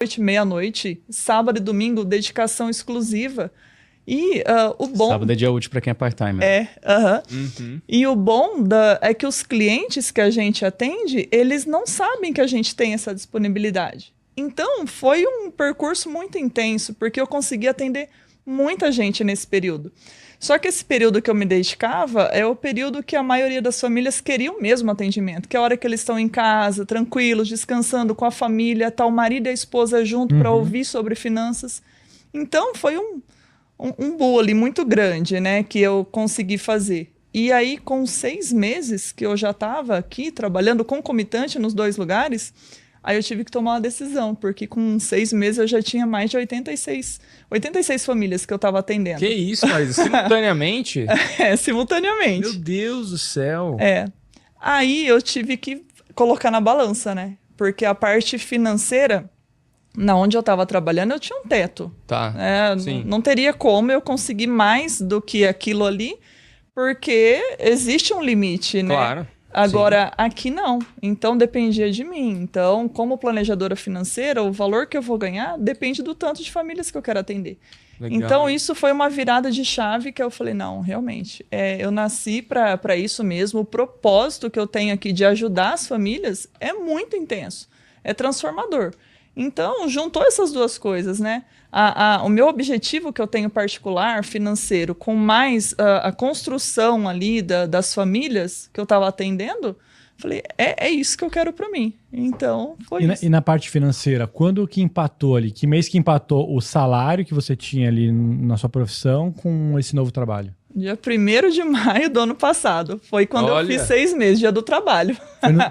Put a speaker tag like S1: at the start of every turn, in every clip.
S1: noite, meia-noite, sábado e domingo, dedicação exclusiva. E o bom...
S2: Sábado é dia útil para quem é part-time.
S1: E o bom é que os clientes que a gente atende, eles não sabem que a gente tem essa disponibilidade. Então, foi um percurso muito intenso, porque eu consegui atender muita gente nesse período. Só que esse período que eu me dedicava é o período que a maioria das famílias queriam mesmo atendimento, que é a hora que eles estão em casa, tranquilos, descansando com a família, tá o marido e a esposa junto para ouvir sobre finanças. Então, foi um bolo muito grande, né, que eu consegui fazer. E aí, com 6 meses que eu já estava aqui, trabalhando concomitante nos 2 lugares, aí eu tive que tomar uma decisão, porque com 6 meses eu já tinha mais de 86 famílias que eu estava atendendo.
S3: Que isso, mas simultaneamente?
S1: Simultaneamente.
S3: Meu Deus do céu.
S1: Aí eu tive que colocar na balança, né? Porque a parte financeira, na onde eu estava trabalhando, eu tinha um teto.
S3: Tá, sim.
S1: Não teria como eu conseguir mais do que aquilo ali, porque existe um limite, né?
S3: Claro.
S1: Agora,
S3: sim.
S1: Aqui não. Então, dependia de mim. Então, como planejadora financeira, o valor que eu vou ganhar depende do tanto de famílias que eu quero atender. Legal. Então, isso foi uma virada de chave que eu falei, não, realmente, eu nasci para isso mesmo. O propósito que eu tenho aqui de ajudar as famílias é muito intenso. É transformador. Então, juntou essas duas coisas, né? O meu objetivo que eu tenho particular, financeiro, com mais a construção ali das famílias que eu estava atendendo, falei, é isso que eu quero para mim. Então, foi isso.
S4: E na parte financeira, quando que empatou ali? Que mês que empatou o salário que você tinha ali na sua profissão com esse novo trabalho?
S1: Dia 1º de maio do ano passado. Foi quando eu fiz 6 meses, dia do trabalho.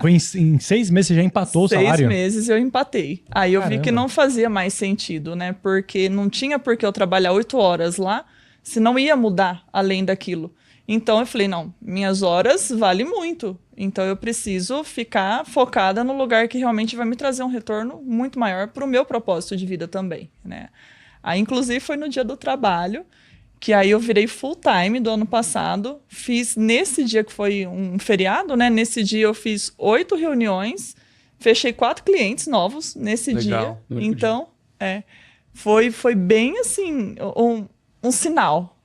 S4: Foi em 6 meses você já empatou o salário?
S1: 6 meses eu empatei. Aí eu vi que não fazia mais sentido, né? Porque não tinha por que eu trabalhar 8 horas lá, se não ia mudar além daquilo. Então eu falei, não, minhas horas valem muito. Então eu preciso ficar focada no lugar que realmente vai me trazer um retorno muito maior para o meu propósito de vida também, né? Aí, inclusive, foi no dia do trabalho, que aí eu virei full time do ano passado, fiz nesse dia que foi um feriado, né? Nesse dia eu fiz 8 reuniões, fechei 4 clientes novos nesse dia. Então, foi bem assim, um sinal.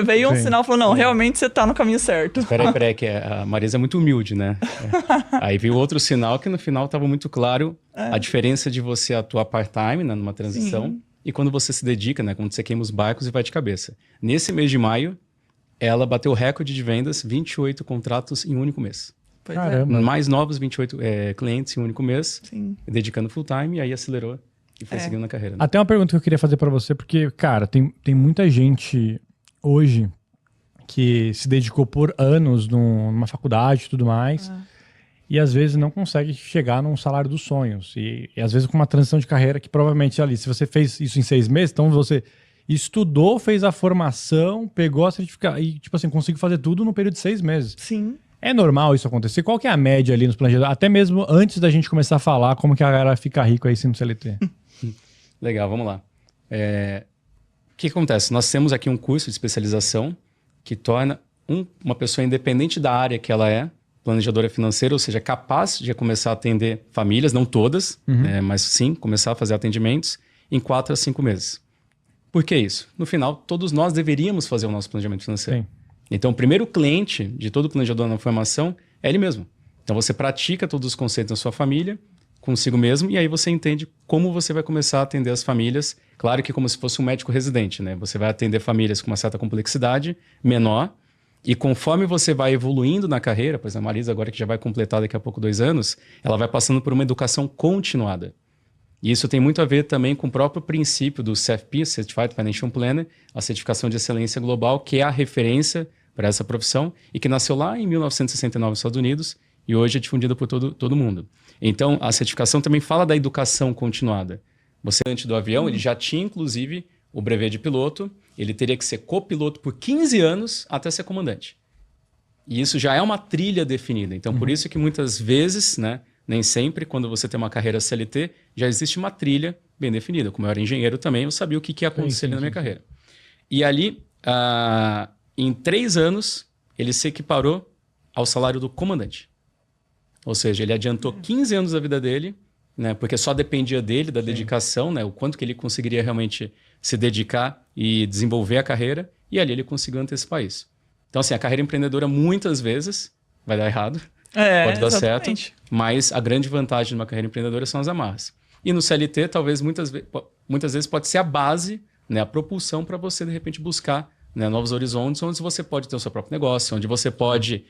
S1: Veio um sinal, falou, não, realmente você tá no caminho certo.
S2: Peraí, que a Marisa é muito humilde, né? Aí veio outro sinal que no final estava muito claro a diferença de você atuar part-time, né, numa transição. Sim. E quando você se dedica, né? Quando você queima os barcos e vai de cabeça. Nesse mês de maio, ela bateu o recorde de vendas, 28 contratos em um único mês.
S4: Caramba.
S2: Mais novos 28 clientes em um único mês,
S1: Sim.
S2: Dedicando full time, e aí acelerou e foi seguindo na carreira. Né?
S4: Até uma pergunta que eu queria fazer para você, porque, cara, tem muita gente hoje que se dedicou por anos numa faculdade e tudo mais, e às vezes não consegue chegar num salário dos sonhos. E às vezes com uma transição de carreira que provavelmente ali, se você fez isso em 6 meses, então você estudou, fez a formação, pegou a certificação e, tipo assim, conseguiu fazer tudo no período de 6 meses.
S1: Sim.
S4: É normal isso acontecer? Qual que é a média ali nos planejadores? Até mesmo antes da gente começar a falar como que a galera fica rico aí sendo CLT.
S2: Legal, vamos lá. O que acontece? Nós temos aqui um curso de especialização que torna uma pessoa independente da área que ela é, planejadora financeira, ou seja, capaz de começar a atender famílias, não todas, mas sim, começar a fazer atendimentos em 4 a 5 meses. Por que isso? No final, todos nós deveríamos fazer o nosso planejamento financeiro. Sim. Então, o primeiro cliente de todo planejador na formação é ele mesmo. Então, você pratica todos os conceitos na sua família, consigo mesmo, e aí você entende como você vai começar a atender as famílias. Claro que como se fosse um médico residente, né? Você vai atender famílias com uma certa complexidade menor, e conforme você vai evoluindo na carreira, pois a Marisa agora que já vai completar daqui a pouco 2 anos, ela vai passando por uma educação continuada. E isso tem muito a ver também com o próprio princípio do CFP, Certified Financial Planner, a certificação de excelência global, que é a referência para essa profissão e que nasceu lá em 1969 nos Estados Unidos e hoje é difundida por todo mundo. Então, a certificação também fala da educação continuada. Você, antes do avião, ele já tinha, inclusive, o brevet de piloto, ele teria que ser copiloto por 15 anos até ser comandante. E isso já é uma trilha definida. Então, por isso que muitas vezes, né, nem sempre, quando você tem uma carreira CLT, já existe uma trilha bem definida. Como eu era engenheiro também, eu sabia o que ia acontecer ali na minha carreira. E ali, em 3 anos, ele se equiparou ao salário do comandante. Ou seja, ele adiantou 15 anos da vida dele né? Porque só dependia dele, da dedicação, né? O quanto que ele conseguiria realmente se dedicar e desenvolver a carreira, e ali ele conseguiu antecipar isso. Então, assim, a carreira empreendedora muitas vezes vai dar errado, pode dar
S1: exatamente.
S2: certo, mas a grande vantagem de uma carreira empreendedora são as amarras. E no CLT, talvez muitas vezes pode ser a base, né? A propulsão para você, de repente, buscar, né, novos horizontes, onde você pode ter o seu próprio negócio, onde você pode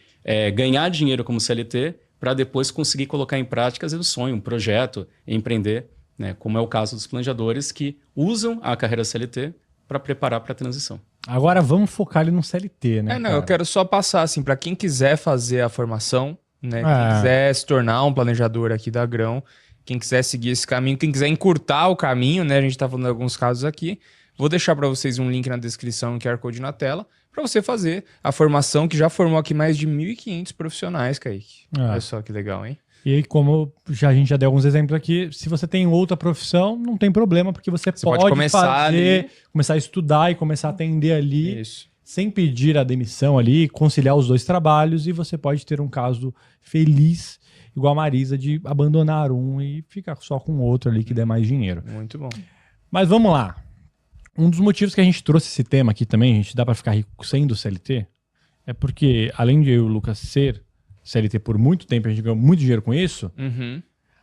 S2: ganhar dinheiro como CLT, para depois conseguir colocar em prática às vezes, um sonho, um projeto, empreender, né, como é o caso dos planejadores que usam a carreira CLT para preparar para a transição.
S4: Agora vamos focar ali no CLT, né?
S3: Eu quero só passar assim, para quem quiser fazer a formação, né, quem quiser se tornar um planejador aqui da Grão, quem quiser seguir esse caminho, quem quiser encurtar o caminho, né, a gente está falando de alguns casos aqui, vou deixar para vocês um link na descrição, um QR Code na tela, para você fazer a formação que já formou aqui mais de 1.500 profissionais, Kaique. Olha só que legal, hein?
S4: E aí, como a gente já deu alguns exemplos aqui, se você tem outra profissão, não tem problema, porque você pode começar a estudar e começar a atender ali, sem pedir a demissão ali, conciliar os dois trabalhos, e você pode ter um caso feliz, igual a Marisa, de abandonar um e ficar só com o outro ali que der mais dinheiro.
S3: Muito bom.
S4: Mas vamos lá. Um dos motivos que a gente trouxe esse tema aqui também, a gente dá para ficar rico sendo CLT, é porque, além de eu e o Lucas ser CLT por muito tempo, a gente ganhou muito dinheiro com isso,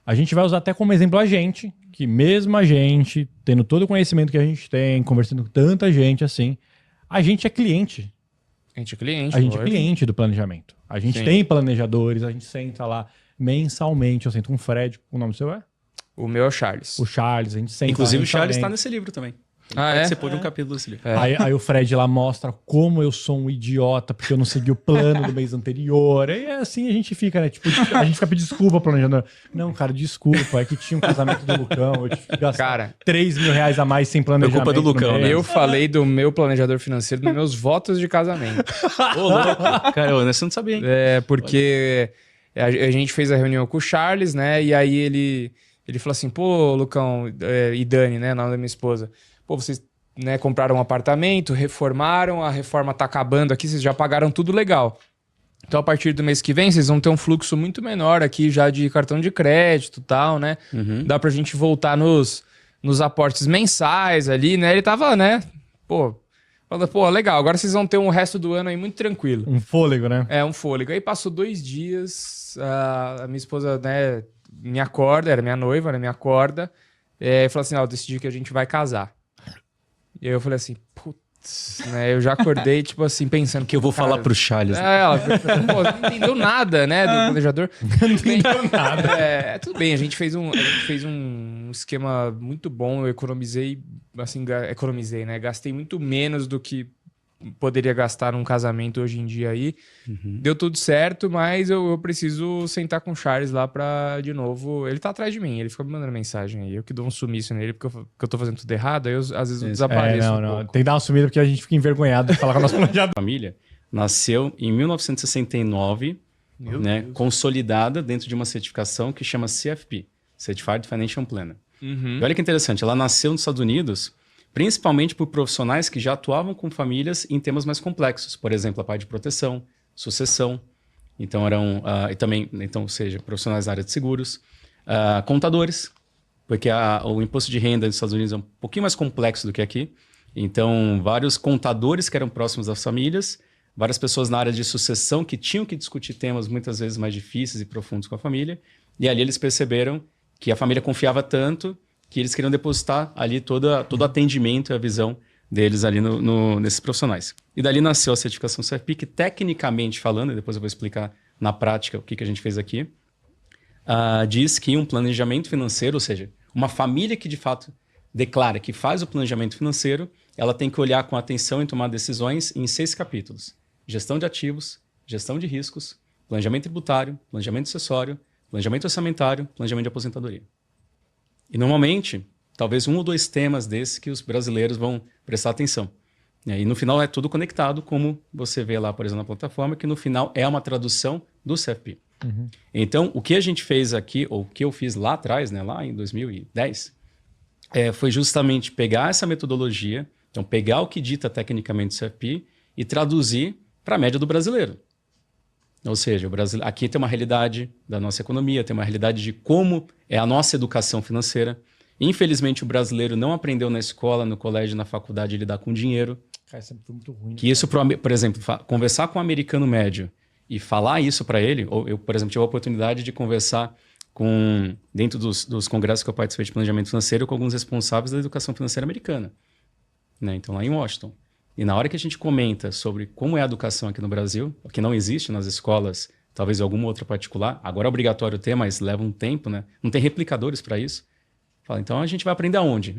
S4: a gente vai usar até como exemplo a gente, que mesmo a gente, tendo todo o conhecimento que a gente tem, conversando com tanta gente assim, a gente é cliente.
S3: A gente é cliente.
S4: A gente é cliente do planejamento. A gente tem planejadores, a gente senta lá mensalmente, eu sento com o Fred, o nome seu é?
S3: O meu é o Charles.
S4: O Charles, a gente senta.
S2: Inclusive o Charles está nesse livro também. Você pôde um capítulo desse livro.
S4: Aí o Fred lá mostra como eu sou um idiota, porque eu não segui o plano do mês anterior. E assim a gente fica, né? Tipo, a gente fica pedindo desculpa pro planejador. Não, cara, desculpa. É que tinha um casamento do Lucão. Eu tive que gastar R$3.000 a mais sem planejamento.
S2: É culpa do Lucão, né?
S3: Eu falei do meu planejador financeiro nos meus votos de casamento.
S2: Ô, louco. Cara, você não sabia, hein?
S3: Porque a gente fez a reunião com o Charles, né? E aí ele falou assim, pô, Lucão e Dani, né? Nome da minha esposa. Pô, vocês, né, compraram um apartamento, reformaram, a reforma tá acabando aqui, vocês já pagaram tudo legal. Então, a partir do mês que vem, vocês vão ter um fluxo muito menor aqui já de cartão de crédito e tal, né? Dá pra gente voltar nos aportes mensais ali, né? Ele tava, né? Falando, legal, agora vocês vão ter um resto do ano aí muito tranquilo.
S4: Um fôlego, né?
S3: Um fôlego. Aí passou 2 dias, a minha esposa, né, me acorda, era minha noiva, né, me acorda, e falou assim, eu decidi que a gente vai casar. E aí eu falei assim, putz, né? Eu já acordei, tipo assim, pensando...
S2: Que eu vou falar pro Charles.
S3: Ela não entendeu nada, né, do planejador.
S4: Não entendeu nada.
S3: Tudo bem, a gente fez um esquema muito bom, eu economizei, né? Gastei muito menos do que poderia gastar num casamento hoje em dia aí. Deu tudo certo, mas eu preciso sentar com o Charles lá pra, de novo... Ele tá atrás de mim, ele fica me mandando mensagem aí. Eu que dou um sumiço nele, porque eu tô fazendo tudo errado, aí eu, às vezes eu desapareço
S4: Não. Tem que dar uma sumida porque a gente fica envergonhado de falar com a nossa planejadora.
S2: A família nasceu em 1969, né, consolidada dentro de uma certificação que chama CFP, Certified Financial Planner. E olha que interessante, ela nasceu nos Estados Unidos... principalmente por profissionais que já atuavam com famílias em temas mais complexos, por exemplo, a parte de proteção, sucessão, então eram ou seja, profissionais da área de seguros, contadores, porque o imposto de renda nos Estados Unidos é um pouquinho mais complexo do que aqui, então vários contadores que eram próximos das famílias, várias pessoas na área de sucessão que tinham que discutir temas muitas vezes mais difíceis e profundos com a família, e ali eles perceberam que a família confiava tanto que eles queriam depositar ali todo o atendimento e a visão deles ali nesses profissionais. E dali nasceu a certificação CFP, que tecnicamente falando, e depois eu vou explicar na prática o que a gente fez aqui, diz que um planejamento financeiro, ou seja, uma família que de fato declara que faz o planejamento financeiro, ela tem que olhar com atenção e tomar decisões em 6 capítulos. Gestão de ativos, gestão de riscos, planejamento tributário, planejamento acessório, planejamento orçamentário, planejamento de aposentadoria. E normalmente, talvez 1 ou 2 temas desses que os brasileiros vão prestar atenção. E no final é tudo conectado, como você vê lá, por exemplo, na plataforma, que no final é uma tradução do CFP. Então, o que a gente fez aqui, ou o que eu fiz lá atrás, né, lá em 2010, foi justamente pegar essa metodologia, então pegar o que dita tecnicamente o CFP e traduzir para a média do brasileiro. Ou seja, o Brasil, aqui tem uma realidade da nossa economia, tem uma realidade de como é a nossa educação financeira. Infelizmente, o brasileiro não aprendeu na escola, no colégio, na faculdade a lidar com dinheiro.
S4: Cara, isso foi muito ruim.
S2: Que isso, por exemplo, conversar com um americano médio e falar isso para ele, ou eu, por exemplo, tive a oportunidade de conversar dentro dos congressos que eu participei de planejamento financeiro, com alguns responsáveis da educação financeira americana, né? Então, lá em Washington. E na hora que a gente comenta sobre como é a educação aqui no Brasil, que não existe nas escolas, talvez alguma outra particular, agora é obrigatório ter, mas leva um tempo, né? Não tem replicadores para isso. Fala, então a gente vai aprender aonde?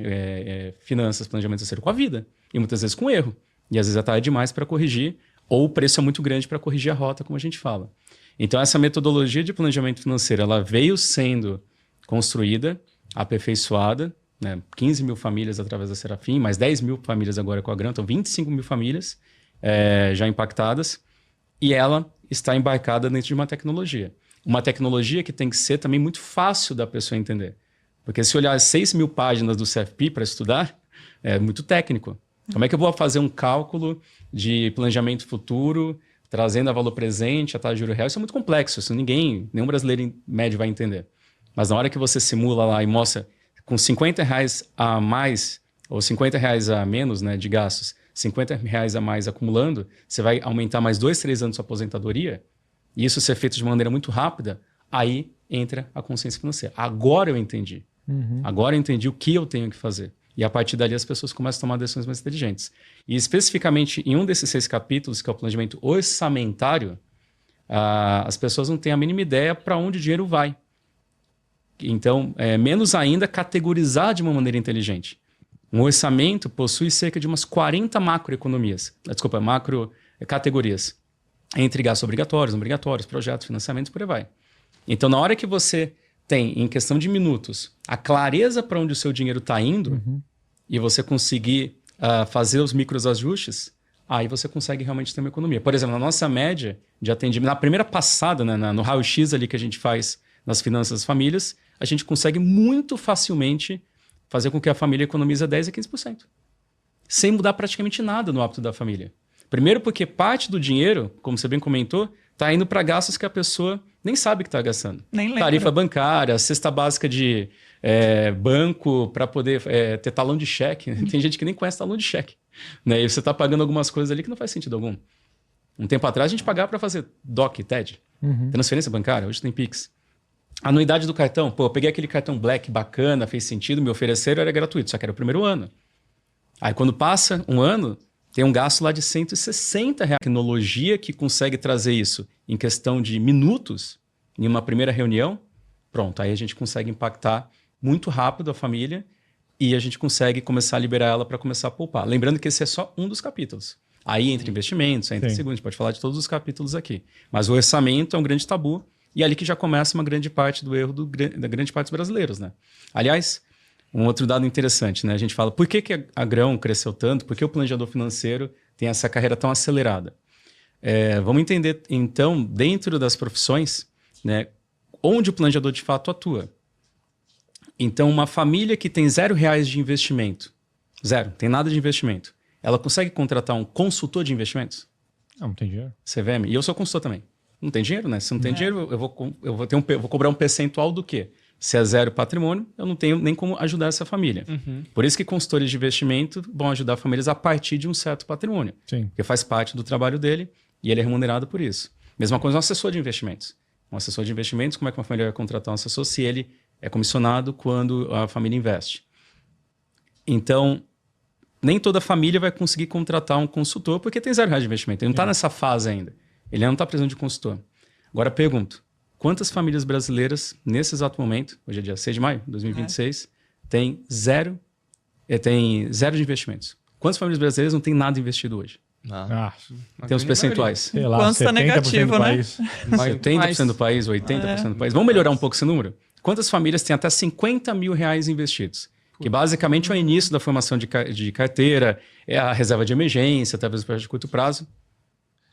S2: Finanças, planejamento financeiro, com a vida. E muitas vezes com erro. E às vezes é tarde demais para corrigir, ou o preço é muito grande para corrigir a rota, como a gente fala. Então essa metodologia de planejamento financeiro, ela veio sendo construída, aperfeiçoada, né? 15 mil famílias através da Serafim, mais 10 mil famílias agora com a Grant, então 25 mil famílias já impactadas, e ela está embarcada dentro de uma tecnologia. Uma tecnologia que tem que ser também muito fácil da pessoa entender. Porque se olhar 6 mil páginas do CFP para estudar, é muito técnico. Como é que eu vou fazer um cálculo de planejamento futuro, trazendo a valor presente, a taxa de juros real? Isso é muito complexo, isso nenhum brasileiro em médio vai entender. Mas na hora que você simula lá e mostra com R$50 a mais, ou R$50 a menos, né, de gastos, R$50 a mais acumulando, você vai aumentar mais 2, 3 anos sua aposentadoria, e isso ser feito de maneira muito rápida, aí entra a consciência financeira. Agora eu entendi. Agora eu entendi o que eu tenho que fazer. E a partir dali as pessoas começam a tomar decisões mais inteligentes. E especificamente em um desses 6 capítulos, que é o planejamento orçamentário, as pessoas não têm a mínima ideia para onde o dinheiro vai. Então, menos ainda categorizar de uma maneira inteligente. Um orçamento possui cerca de umas 40 macro categorias. Entre gastos obrigatórios, não obrigatórios, projetos, financiamentos, por aí vai. Então, na hora que você tem, em questão de minutos, a clareza para onde o seu dinheiro está indo, e você conseguir fazer os microajustes, aí você consegue realmente ter uma economia. Por exemplo, na nossa média de atendimento, na primeira passada, né, no raio-x ali que a gente faz nas finanças das famílias, a gente consegue muito facilmente fazer com que a família economize 10% a 15%. Sem mudar praticamente nada no hábito da família. Primeiro porque parte do dinheiro, como você bem comentou, está indo para gastos que a pessoa nem sabe que está gastando.
S1: Nem lembra.
S2: Tarifa bancária, cesta básica de banco para poder ter talão de cheque. Tem gente que nem conhece talão de cheque. Né? E você está pagando algumas coisas ali que não faz sentido algum. Um tempo atrás a gente pagava para fazer DOC, TED, transferência bancária, hoje tem Pix. Anuidade do cartão, eu peguei aquele cartão Black bacana, fez sentido, me ofereceram, era gratuito, só que era o primeiro ano. Aí quando passa um ano, tem um gasto lá de R$160. Tecnologia que consegue trazer isso em questão de minutos, em uma primeira reunião, pronto, aí a gente consegue impactar muito rápido a família e a gente consegue começar a liberar ela para começar a poupar. Lembrando que esse é só um dos capítulos. Aí entra investimentos, entra segundo, a gente pode falar de todos os capítulos aqui. Mas o orçamento é um grande tabu e é ali que já começa uma grande parte do erro da grande parte dos brasileiros, né? Aliás, um outro dado interessante, né? A gente fala, por que a Grão cresceu tanto? Por que o planejador financeiro tem essa carreira tão acelerada? Vamos entender, então, dentro das profissões, né, onde o planejador de fato atua. Então, uma família que tem R$0 de investimento, tem nada de investimento, ela consegue contratar um consultor de investimentos?
S4: Não tem dinheiro.
S2: CVM. E eu sou consultor também. Não tem dinheiro, né? Se não tem dinheiro, eu vou cobrar um percentual do quê? Se é 0 patrimônio, eu não tenho nem como ajudar essa família. Por isso que consultores de investimento vão ajudar famílias a partir de um certo patrimônio.
S4: Sim.
S2: Porque faz parte do trabalho dele e ele é remunerado por isso. Mesma coisa um assessor de investimentos. Um assessor de investimentos, como é que uma família vai contratar um assessor se ele é comissionado quando a família investe? Então, nem toda família vai conseguir contratar um consultor porque tem R$0 de investimento. Ele não está nessa fase ainda. Ele não está precisando de consultor. Agora, pergunto. Quantas famílias brasileiras, nesse exato momento, hoje é dia 6 de maio de 2026, tem zero de investimentos? Quantas famílias brasileiras não têm nada investido hoje? Tem os percentuais.
S4: Sei lá,
S1: Quanto está negativo, né?
S2: 70% do país, 80% do país. Vamos melhorar um pouco esse número? Quantas famílias têm até R$50 mil investidos? Que basicamente é o início da formação de carteira, é a reserva de emergência, talvez o projeto de curto prazo.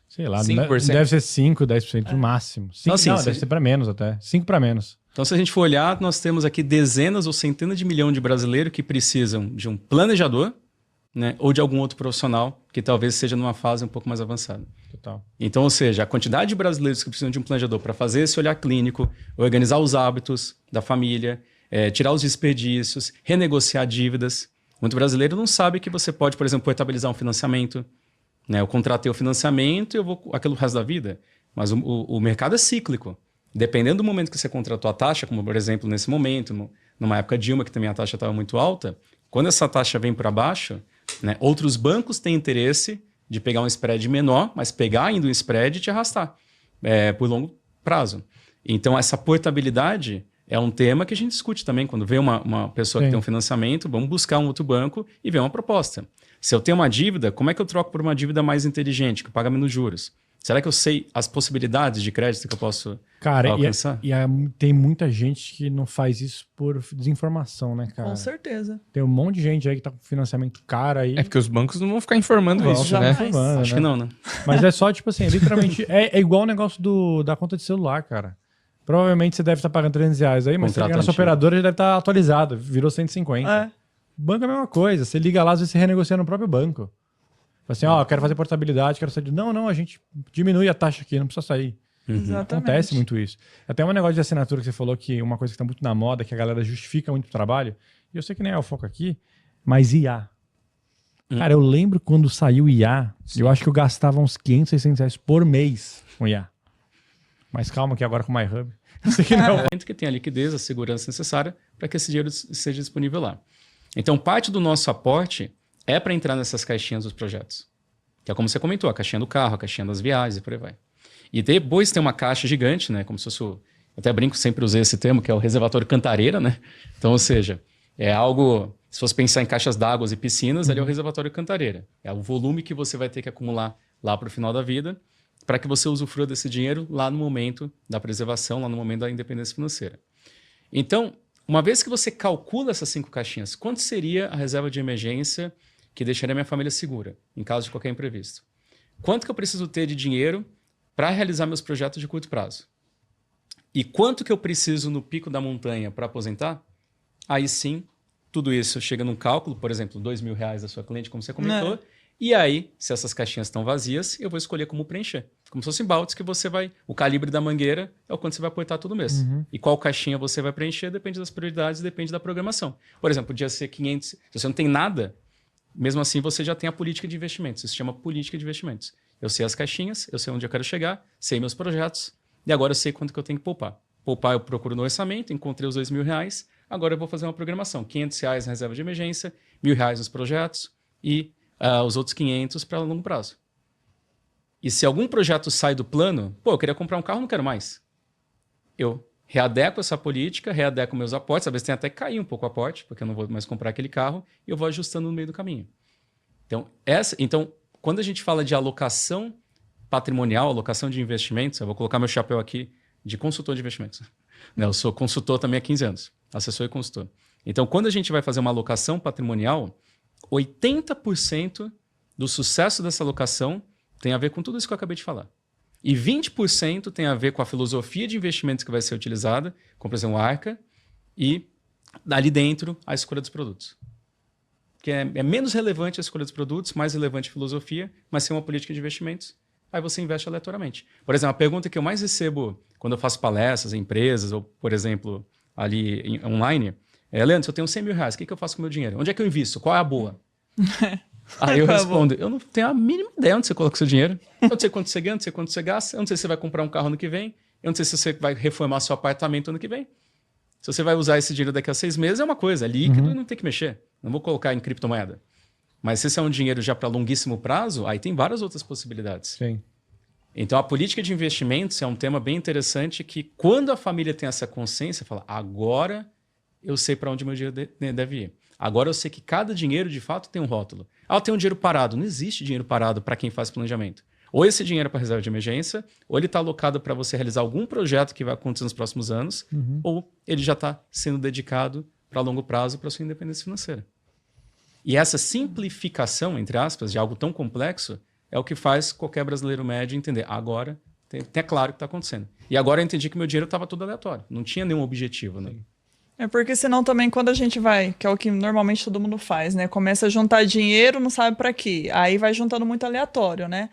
S4: Sei lá,
S3: 5%.
S4: Deve ser 5%, 10% no máximo. 5, não, deve ser para menos até. 5 para menos.
S2: Então, se a gente for olhar, nós temos aqui dezenas ou centenas de milhões de brasileiros que precisam de um planejador, né? Ou de algum outro profissional que talvez seja numa fase um pouco mais avançada.
S4: Total.
S2: Então, ou seja, a quantidade de brasileiros que precisam de um planejador para fazer esse olhar clínico, organizar os hábitos da família, tirar os desperdícios, renegociar dívidas. Muito brasileiro não sabe que você pode, por exemplo, portabilizar um financiamento. Né? Eu contratei o financiamento e eu vou aquilo o resto da vida. Mas o mercado é cíclico. Dependendo do momento que você contratou a taxa, como por exemplo nesse momento, numa época Dilma, que também a taxa estava muito alta, quando essa taxa vem para baixo, né, outros bancos têm interesse de pegar um spread menor, mas pegar ainda um spread e te arrastar por longo prazo. Então, essa portabilidade é um tema que a gente discute também. Quando vê uma pessoa que tem um financiamento, vamos buscar um outro banco e ver uma proposta. Se eu tenho uma dívida, como é que eu troco por uma dívida mais inteligente, que paga menos juros? Será que eu sei as possibilidades de crédito que eu posso alcançar?
S4: Tem muita gente que não faz isso por desinformação, né, cara?
S1: Com certeza.
S4: Tem um monte de gente aí que tá com financiamento caro aí.
S3: É porque os bancos não vão ficar informando isso, né?
S2: Acho que não, né?
S4: Mas é só, tipo assim, literalmente, é igual o negócio da conta de celular, cara. Provavelmente você deve estar pagando R$300 aí, mas você liga na sua operadora já deve estar atualizado, virou 150. Banco é a mesma coisa, você liga lá, às vezes você renegocia no próprio banco. Assim, eu quero fazer portabilidade, quero sair. Não, a gente diminui a taxa aqui, não precisa sair.
S1: Exatamente.
S4: Acontece muito isso. Até um negócio de assinatura que você falou, que uma coisa que está muito na moda, que a galera justifica muito o trabalho, e eu sei que nem é o foco aqui, mas IA. Cara, eu lembro quando saiu IA, eu acho que eu gastava uns R$500, R$600 por mês com IA. Mas calma que agora com o MyHub. Eu sei que não é o
S2: momento que tem a liquidez, a segurança necessária para que esse dinheiro seja disponível lá. Então, parte do nosso aporte é para entrar nessas caixinhas dos projetos. Que é como você comentou, a caixinha do carro, a caixinha das viagens e por aí vai. E depois tem uma caixa gigante, né? Como se fosse eu até brinco, sempre usei esse termo, que é o reservatório Cantareira, né? Então, ou seja, é algo... Se fosse pensar em caixas d'água e piscinas, ali é o reservatório Cantareira. É o volume que você vai ter que acumular lá para o final da vida, para que você usufrua desse dinheiro lá no momento da preservação, lá no momento da independência financeira. Então, uma vez que você calcula essas 5 caixinhas, quanto seria a reserva de emergência que deixaria minha família segura, em caso de qualquer imprevisto? Quanto que eu preciso ter de dinheiro para realizar meus projetos de curto prazo? E quanto que eu preciso no pico da montanha para aposentar? Aí sim, tudo isso chega num cálculo, por exemplo, R$2.000 da sua cliente, como você comentou, e aí, se essas caixinhas estão vazias, eu vou escolher como preencher. Como se fossem baldes que você vai... O calibre da mangueira é o quanto você vai aportar todo mês. E qual caixinha você vai preencher depende das prioridades, depende da programação. Por exemplo, podia ser 500... Se você não tem nada, mesmo assim você já tem a política de investimentos. Isso se chama política de investimentos. Eu sei as caixinhas, eu sei onde eu quero chegar, sei meus projetos, e agora eu sei quanto que eu tenho que poupar. Poupar eu procuro no orçamento, encontrei os R$2.000, agora eu vou fazer uma programação. R$500 na reserva de emergência, R$1.000 nos projetos e os outros 500 para longo prazo. E se algum projeto sai do plano, eu queria comprar um carro, não quero mais. Eu readequo essa política, readequo meus aportes, às vezes tem até que cair um pouco o aporte, porque eu não vou mais comprar aquele carro, e eu vou ajustando no meio do caminho. Então, quando a gente fala de alocação patrimonial, alocação de investimentos, eu vou colocar meu chapéu aqui de consultor de investimentos. Eu sou consultor também há 15 anos, assessor e consultor. Então, quando a gente vai fazer uma alocação patrimonial, 80% do sucesso dessa alocação tem a ver com tudo isso que eu acabei de falar. E 20% tem a ver com a filosofia de investimentos que vai ser utilizada, como, por exemplo, a Arca, e ali dentro a escolha dos produtos. Que é menos relevante a escolha dos produtos, mais relevante a filosofia, mas sem uma política de investimentos, aí você investe aleatoriamente. Por exemplo, a pergunta que eu mais recebo quando eu faço palestras em empresas, ou, por exemplo, ali online, Leandro, se eu tenho R$100.000, o que eu faço com o meu dinheiro? Onde é que eu invisto? Qual é a boa? Aí eu respondo, eu não tenho a mínima ideia onde você coloca o seu dinheiro. Eu não sei quanto você ganha, não sei quanto você gasta, eu não sei se você vai comprar um carro ano que vem, eu não sei se você vai reformar seu apartamento ano que vem. Se você vai usar esse dinheiro daqui a 6 meses, é uma coisa, é líquido e não tem que mexer. Não vou colocar em criptomoeda. Mas se isso é um dinheiro já para longuíssimo prazo, aí tem várias outras possibilidades.
S4: Sim.
S2: Então, a política de investimentos é um tema bem interessante que, quando a família tem essa consciência, fala, agora eu sei para onde meu dinheiro deve ir. Agora eu sei que cada dinheiro, de fato, tem um rótulo. Eu tenho um dinheiro parado. Não existe dinheiro parado para quem faz planejamento. Ou esse dinheiro é para reserva de emergência, ou ele está alocado para você realizar algum projeto que vai acontecer nos próximos anos, ou ele já está sendo dedicado para longo prazo para sua independência financeira. E essa simplificação, entre aspas, de algo tão complexo, é o que faz qualquer brasileiro médio entender. Agora, é claro o que está acontecendo. E agora eu entendi que meu dinheiro estava todo aleatório. Não tinha nenhum objetivo. Né?
S1: É porque senão também quando a gente vai, que é o que normalmente todo mundo faz, né? Começa a juntar dinheiro, não sabe para quê. Aí vai juntando muito aleatório, né?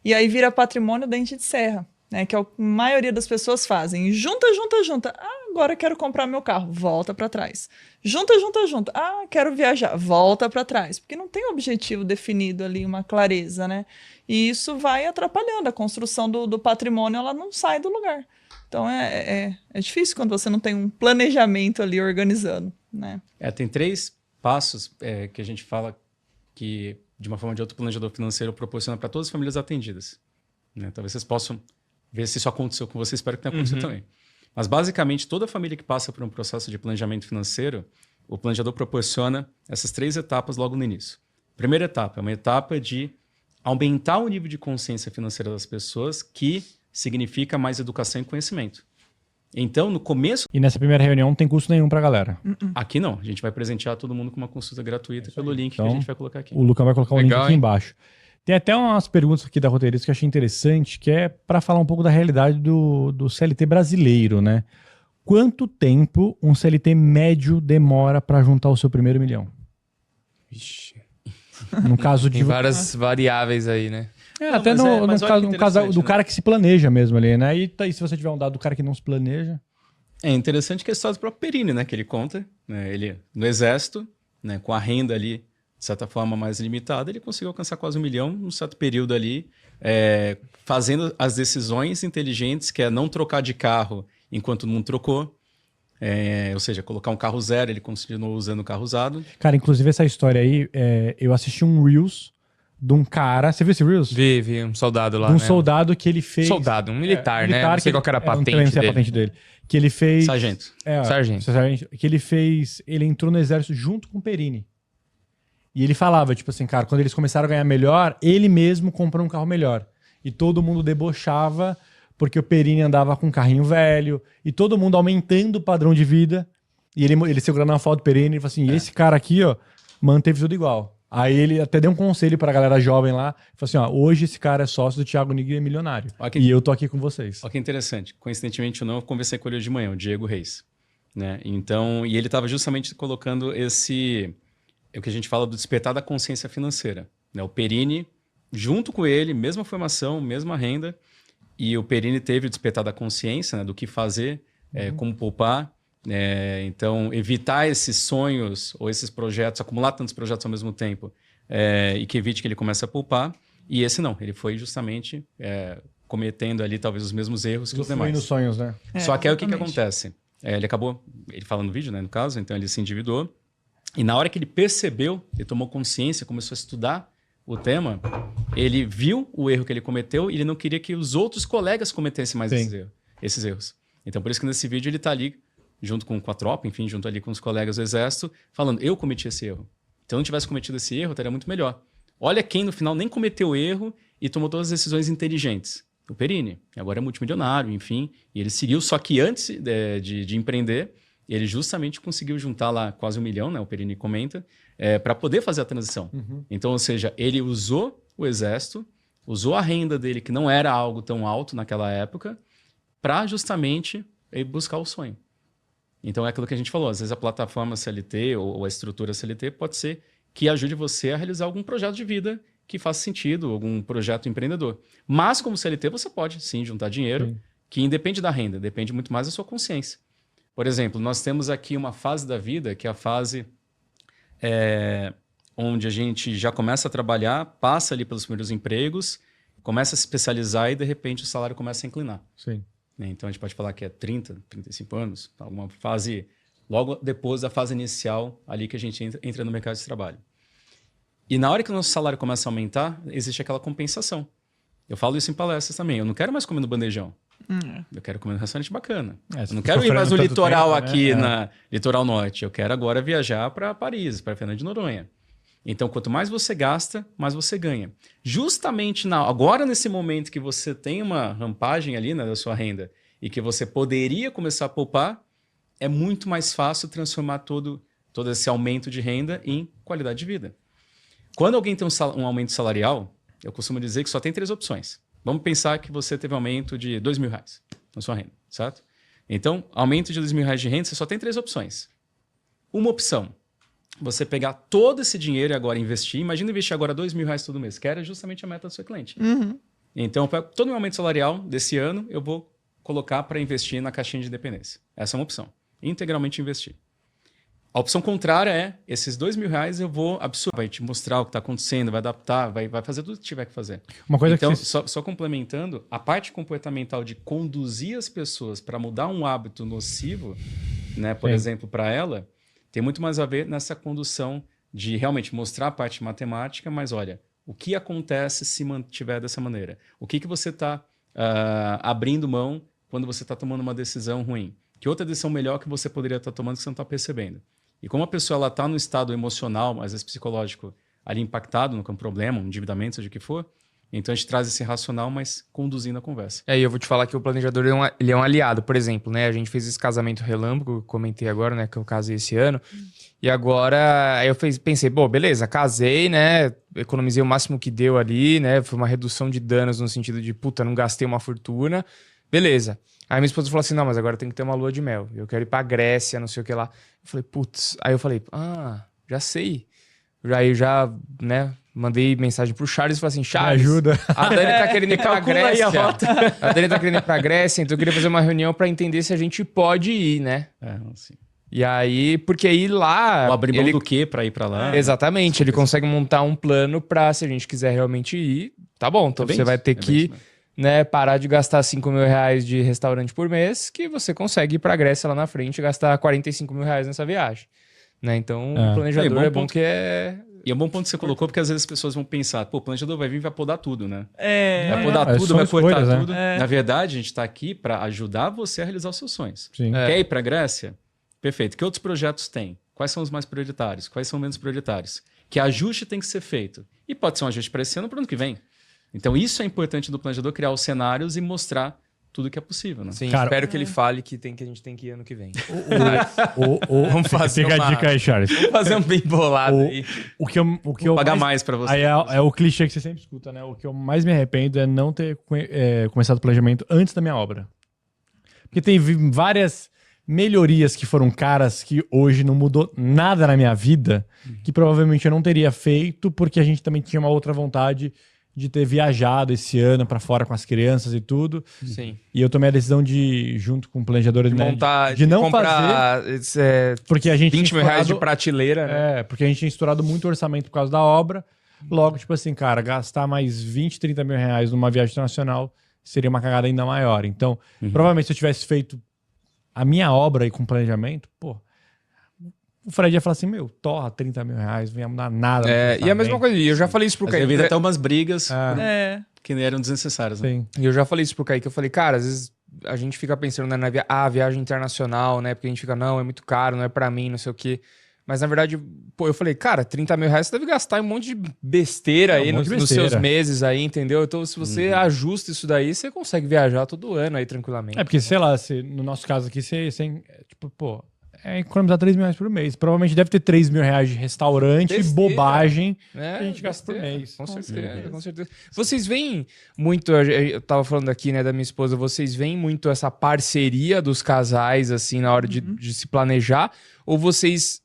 S1: E aí vira patrimônio dente de serra, né? Que é o que a maioria das pessoas fazem. Junta, junta, junta. Ah, agora quero comprar meu carro. Volta para trás. Junta, junta, junta. Ah, quero viajar. Volta para trás. Porque não tem objetivo definido ali, uma clareza, né? E isso vai atrapalhando. A construção do patrimônio, ela não sai do lugar. Então é difícil quando você não tem um planejamento ali organizando, né?
S2: Tem 3 passos que a gente fala que, de uma forma ou de outra, o planejador financeiro proporciona para todas as famílias atendidas. Né? Talvez vocês possam ver se isso aconteceu com você, espero que tenha acontecido também. Mas, basicamente, toda família que passa por um processo de planejamento financeiro, o planejador proporciona essas 3 etapas logo no início. Primeira etapa é uma etapa de aumentar o nível de consciência financeira das pessoas, que significa mais educação e conhecimento. Então, no começo...
S4: E nessa primeira reunião não tem custo nenhum pra galera.
S2: Aqui não. A gente vai presentear todo mundo com uma consulta gratuita pelo link que a gente vai colocar aqui.
S4: O Lucão vai colocar o link aqui embaixo. Tem até umas perguntas aqui da roteirista que eu achei interessante, que é para falar um pouco da realidade do CLT brasileiro, né? Quanto tempo um CLT médio demora para juntar o seu primeiro milhão?
S3: Vixe.
S4: No caso de...
S3: Tem várias variáveis aí, né?
S4: Até no caso do cara que se planeja mesmo ali, né? E se você tiver um dado do cara que não se planeja...
S2: É interessante que é a história do próprio Perini, né? Que ele conta, né? Ele no exército, né? Com a renda ali, de certa forma, mais limitada, ele conseguiu alcançar quase 1 milhão num certo período ali, fazendo as decisões inteligentes, que é não trocar de carro enquanto todo mundo trocou. Ou seja, colocar um carro zero, ele continuou usando o carro usado.
S4: Cara, inclusive essa história aí, eu assisti um Reels de um cara... Você viu esse Reels?
S3: Vi um soldado lá,
S4: de um
S3: né?
S4: soldado que ele fez...
S3: Soldado, um militar, né? Não sei qual era a patente
S4: não sei
S3: dele.
S4: a patente dele. Que ele fez...
S2: Sargento.
S3: Sargento.
S4: Que ele fez... Ele entrou no exército junto com o Perini. E ele falava, tipo assim, cara, quando eles começaram a ganhar melhor, ele mesmo comprou um carro melhor. E todo mundo debochava porque o Perini andava com um carrinho velho. E todo mundo aumentando o padrão de vida. E ele segurando uma foto do Perini e falou assim, esse cara aqui, ó, manteve tudo igual. Aí ele até deu um conselho pra galera jovem lá. Falou assim, ó, hoje esse cara é sócio do Thiago Nigri, é milionário. E eu tô aqui com vocês.
S2: Olha que interessante. Coincidentemente ou não, eu conversei com ele hoje de manhã, o Diego Reis. Né? Então, e ele estava justamente colocando o que a gente fala do despertar da consciência financeira. Né? O Perini, junto com ele, mesma formação, mesma renda, e o Perini teve o despertar da consciência, né? Do que fazer, como poupar. Então, evitar esses sonhos ou esses projetos, acumular tantos projetos ao mesmo tempo, e que evite que ele comece a poupar. E esse não, ele foi justamente cometendo ali talvez os mesmos erros que os demais.
S4: Nos sonhos, né?
S2: Só que aí o que acontece? Ele acabou, ele fala no vídeo, né, no caso, então ele se endividou. E na hora que ele percebeu, ele tomou consciência, começou a estudar o tema, ele viu o erro que ele cometeu e ele não queria que os outros colegas cometessem mais esses erros. Então, por isso que nesse vídeo ele está ali, junto com a tropa, enfim, junto ali com os colegas do exército, falando, eu cometi esse erro. Se eu não tivesse cometido esse erro, estaria muito melhor. Olha quem, no final, nem cometeu o erro e tomou todas as decisões inteligentes. O Perini, agora é multimilionário, enfim, e ele seguiu, só que antes de empreender, ele justamente conseguiu juntar lá quase 1 milhão, né? O Perini comenta, para poder fazer a transição. Então, ou seja, ele usou o exército, usou a renda dele, que não era algo tão alto naquela época, para justamente buscar o sonho. Então, é aquilo que a gente falou, às vezes a plataforma CLT ou a estrutura CLT pode ser que ajude você a realizar algum projeto de vida que faça sentido, algum projeto empreendedor. Mas, como CLT, você pode, sim, juntar dinheiro, que independe da renda, depende muito mais da sua consciência. Por exemplo, nós temos aqui uma fase da vida, que é a fase onde a gente já começa a trabalhar, passa ali pelos primeiros empregos, começa a se especializar e, de repente, o salário começa a inclinar.
S4: Sim.
S2: Então, a gente pode falar que é 30, 35 anos, alguma fase logo depois da fase inicial ali que a gente entra no mercado de trabalho. E na hora que o nosso salário começa a aumentar, existe aquela compensação. Eu falo isso em palestras também. Eu não quero mais comer no bandejão. Eu quero comer num restaurante bacana. Eu não quero ir mais no litoral aqui, na Litoral Norte. Eu quero agora viajar para Paris, para Fernando de Noronha. Então, quanto mais você gasta, mais você ganha. Justamente agora, nesse momento que você tem uma rampagem ali, né, da sua renda e que você poderia começar a poupar, é muito mais fácil transformar todo esse aumento de renda em qualidade de vida. Quando alguém tem um aumento salarial, eu costumo dizer que só tem 3 opções. Vamos pensar que você teve um aumento de R$2.000 na sua renda, certo? Então, aumento de R$2.000 de renda, você só tem 3 opções. Uma opção, você pegar todo esse dinheiro e agora investir. Imagina investir agora R$2.000 todo mês, que era justamente a meta do seu cliente. Então, todo o meu aumento salarial desse ano, eu vou colocar para investir na caixinha de independência. Essa é uma opção. Integralmente investir. A opção contrária é, esses R$2.000 eu vou absorver, vai te mostrar o que está acontecendo, vai adaptar, vai fazer tudo o que tiver que fazer.
S4: Uma coisa
S2: então,
S4: que você...
S2: só complementando, a parte comportamental de conduzir as pessoas para mudar um hábito nocivo, né, por exemplo, para ela, tem muito mais a ver nessa condução de realmente mostrar a parte matemática, mas olha, o que acontece se mantiver dessa maneira? O que você está abrindo mão quando você está tomando uma decisão ruim? Que outra decisão melhor que você poderia estar tomando que você não está percebendo? E como a pessoa está no estado emocional, às vezes psicológico, ali impactado no problema, um endividamento, seja o que for, então a gente traz esse racional, mas conduzindo a conversa.
S3: E aí eu vou te falar que o planejador ele é um aliado. Por exemplo, né, a gente fez esse casamento relâmpago, comentei agora, né, que eu casei esse ano. E agora aí eu pensei, bom, beleza, casei, né, economizei o máximo que deu ali, né, foi uma redução de danos no sentido de, puta, não gastei uma fortuna, beleza. Aí minha esposa falou assim, não, mas agora tem que ter uma lua de mel. Eu quero ir pra Grécia, não sei o que lá. Eu falei, putz. Aí eu falei, já sei. Aí já, né, mandei mensagem pro Charles e falei assim, Charles,
S4: ajuda.
S3: A Dani tá querendo ir pra Grécia. A Dani tá querendo ir pra Grécia, então eu queria fazer uma reunião pra entender se a gente pode ir, né?
S2: Sim.
S3: E aí, porque aí lá...
S2: Ou abrir mão do quê pra ir pra lá?
S3: Exatamente, ele consegue montar um plano pra, se a gente quiser realmente ir, tá bom, então você vai ter que... né, parar de gastar R$5.000 de restaurante por mês, que você consegue ir pra Grécia lá na frente e gastar R$45.000 nessa viagem. Né? Então, o planejador é bom que é...
S2: E é um bom ponto que você colocou, porque às vezes as pessoas vão pensar, pô, o planejador vai vir e vai podar tudo, né?
S1: Vai
S2: podar tudo, vai cortar tudo.
S1: né?
S2: Na verdade, a gente está aqui para ajudar você a realizar os seus sonhos.
S4: Sim.
S2: Quer ir para a Grécia? Perfeito. Que outros projetos tem? Quais são os mais prioritários? Quais são menos prioritários? Que ajuste tem que ser feito? E pode ser um ajuste para esse ano ou para o ano que vem. Então, isso é importante do planejador, criar os cenários e mostrar tudo que é possível, né?
S3: Sim,
S4: Cara,
S3: espero que ele fale que a gente tem que ir ano que vem.
S4: Vamos fazer Fica a dica aí, Charles.
S3: Vamos fazer um bem bolado aí.
S4: O que eu
S2: pagar mais para você.
S4: Aí é o clichê que você sempre escuta, né? O que eu mais me arrependo é não ter começado o planejamento antes da minha obra. Porque tem várias melhorias que foram caras que hoje não mudou nada na minha vida, que provavelmente eu não teria feito, porque a gente também tinha uma outra vontade de ter viajado esse ano pra fora com as crianças e tudo.
S3: Sim.
S4: E eu tomei a decisão de, junto com o planejador,
S3: De não
S4: comprar,
S3: fazer
S4: porque a gente
S3: R$20.000 de prateleira, né?
S4: porque a gente tinha estourado muito orçamento por causa da obra. Logo, tipo assim, cara, gastar mais 20, 30 mil reais numa viagem internacional seria uma cagada ainda maior. Então, provavelmente se eu tivesse feito a minha obra aí com planejamento, pô, o Fred ia falar assim, torra 30 mil reais, não ia mudar nada.
S3: E a mesma coisa, eu já falei isso pro Kaique.
S2: Teve até umas brigas que eram desnecessárias. Né?
S4: Sim.
S3: E eu já falei isso pro Kaique, eu falei, cara, às vezes a gente fica pensando na viagem internacional, né? Porque a gente fica, não, é muito caro, não é pra mim, não sei o quê. Mas na verdade, pô, eu falei, cara, 30 mil reais você deve gastar em um monte de besteira aí nos seus meses aí, entendeu? Então se você ajusta isso daí, você consegue viajar todo ano aí tranquilamente.
S4: Porque, sei lá, no nosso caso aqui, tipo, pô, economizar 3 mil reais por mês. Provavelmente deve ter 3 mil reais de restaurante, bobagem, que a gente gasta por mês.
S3: Com certeza. Vocês veem muito, eu tava falando aqui, né, da minha esposa, vocês veem muito essa parceria dos casais, assim, na hora de se planejar? Ou vocês,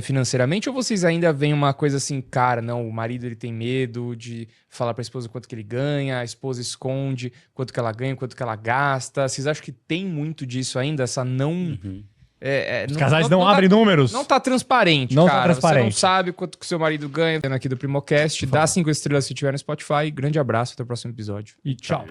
S3: financeiramente, ou vocês ainda veem uma coisa assim, cara, não, o marido ele tem medo de falar pra esposa quanto que ele ganha, a esposa esconde quanto que ela ganha, quanto que ela gasta. Vocês acham que tem muito disso ainda, essa não...
S4: Os casais não abrem números.
S3: Não tá transparente,
S4: não
S3: cara.
S4: Tá transparente.
S3: Você não sabe quanto que o seu marido ganha. Aqui do Primocast. Dá 5 estrelas se tiver no Spotify. Grande abraço, até o próximo episódio.
S4: E tchau.